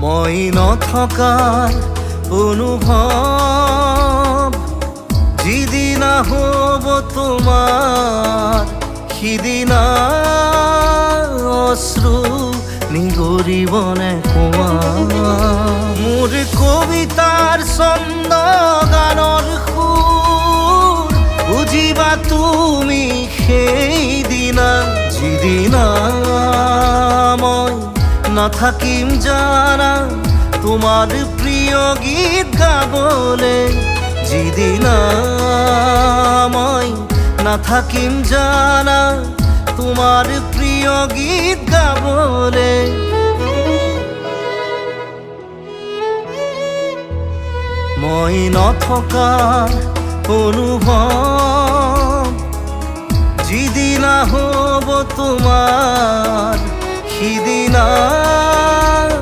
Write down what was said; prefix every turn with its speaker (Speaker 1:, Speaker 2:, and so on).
Speaker 1: মই নথকাৰ অনুভৱ যিদিনা হ'ব তোমাৰ সিদিনা অশ্ৰু নিগৰিবনে কোৱা মোৰ কবিতাৰ ছন্দ গানৰ সুৰ বুজিবা তুমি সেইদিনা যিদিনা মই নাথাকিম জানা তোমাৰ প্ৰিয় গীত গাবলে যিদিনা মই নাথাকিম জানা তোমাৰ প্ৰিয় গীত গাবলে মই নথকাৰ অনুভৱ যিদিনা হ'ব তোমাৰ সিদিনা